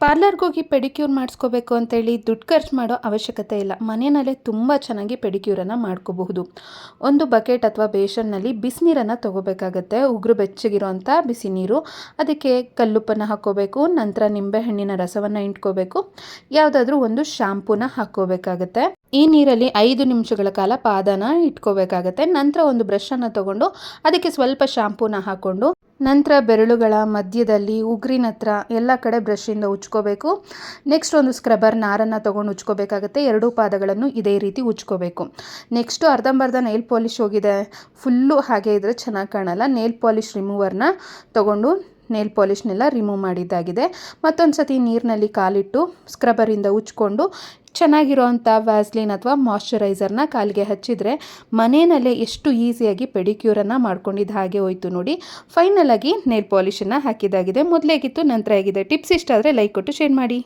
ಪಾರ್ಲರ್ಗೆ ಹೋಗಿ ಪೆಡಿಕ್ಯೂರ್ ಮಾಡಿಸ್ಕೋಬೇಕು ಅಂತೇಳಿ ದುಡ್ಡು ಖರ್ಚು ಮಾಡೋ ಅವಶ್ಯಕತೆ ಇಲ್ಲ. ಮನೆಯಲ್ಲೇ ತುಂಬ ಚೆನ್ನಾಗಿ ಪೆಡಿಕ್ಯೂರನ್ನು ಮಾಡ್ಕೋಬಹುದು. ಒಂದು ಬಕೆಟ್ ಅಥವಾ ಬೇಷನ್ನಲ್ಲಿ ಬಿಸಿನೀರನ್ನು ತೊಗೋಬೇಕಾಗತ್ತೆ. ಉಗುರು ಬೆಚ್ಚಗಿರೋಂಥ ಬಿಸಿ ನೀರು. ಅದಕ್ಕೆ ಕಲ್ಲುಪ್ಪನ್ನು ಹಾಕ್ಕೋಬೇಕು. ನಂತರ ನಿಂಬೆಹಣ್ಣಿನ ರಸವನ್ನು ಇಂಟ್ಕೋಬೇಕು. ಯಾವುದಾದ್ರೂ ಒಂದು ಶಾಂಪೂನ ಹಾಕ್ಕೋಬೇಕಾಗತ್ತೆ. ಈ ನೀರಲ್ಲಿ 5 ನಿಮಿಷಗಳ ಕಾಲ ಪಾದನ ಇಟ್ಕೋಬೇಕಾಗತ್ತೆ. ನಂತರ ಒಂದು ಬ್ರಷನ್ನು ತೊಗೊಂಡು ಅದಕ್ಕೆ ಸ್ವಲ್ಪ ಶಾಂಪೂನ ಹಾಕ್ಕೊಂಡು ನಂತರ ಬೆರಳುಗಳ ಮಧ್ಯದಲ್ಲಿ ಉಗುರಿನ ಹತ್ರ ಎಲ್ಲ ಕಡೆ ಬ್ರಷಿಂದ ಉಜ್ಕೋಬೇಕು. ನೆಕ್ಸ್ಟ್ ಒಂದು ಸ್ಕ್ರಬ್ಬರ್ ನಾರನ್ನು ತೊಗೊಂಡು ಉಜ್ಕೋಬೇಕಾಗತ್ತೆ. ಎರಡೂ ಪಾದಗಳನ್ನು ಇದೇ ರೀತಿ ಉಜ್ಕೋಬೇಕು. ನೆಕ್ಸ್ಟು ಅರ್ಧಂಬರ್ಧ ನೇಲ್ ಪಾಲಿಶ್ ಹೋಗಿದೆ, ಫುಲ್ಲು ಹಾಗೆ ಇದ್ದರೆ ಚೆನ್ನಾಗಿ ಕಾಣಲ್ಲ. ನೇಲ್ ಪಾಲಿಶ್ ರಿಮೂವರ್ನ ತೊಗೊಂಡು ನೇಲ್ ಪಾಲಿಷ್ನೆಲ್ಲ ರಿಮೂವ್ ಮಾಡಿದ್ದಾಗಿದೆ. ಮತ್ತೊಂದು ಸತಿ ನೀರಿನಲ್ಲಿ ಕಾಲಿಟ್ಟು ಸ್ಕ್ರಬ್ಬರಿಂದ ಉಜ್ಕೊಂಡು ಚೆನ್ನಾಗಿರೋವಂಥ ವ್ಯಾಸ್ಲಿನ್ ಅಥವಾ ಮಾಯ್ಶ್ಚರೈಸರ್ನ ಕಾಲಿಗೆ ಹಚ್ಚಿದರೆ ಮನೆಯಲ್ಲೇ ಎಷ್ಟು ಈಸಿಯಾಗಿ ಪೆಡಿಕ್ಯೂರನ್ನು ಮಾಡ್ಕೊಂಡಿದ್ದು ಹಾಗೆ ಹೋಯ್ತು ನೋಡಿ. ಫೈನಲಾಗಿ ನೇಲ್ ಪಾಲಿಶನ್ನು ಹಾಕಿದ್ದಾಗಿದೆ. ಮೊದಲೇಗಿತ್ತು, ನಂತರ ಆಗಿದೆ. ಟಿಪ್ಸ್ ಇಷ್ಟ ಆದರೆ ಲೈಕ್ ಕೊಟ್ಟು ಶೇರ್ ಮಾಡಿ.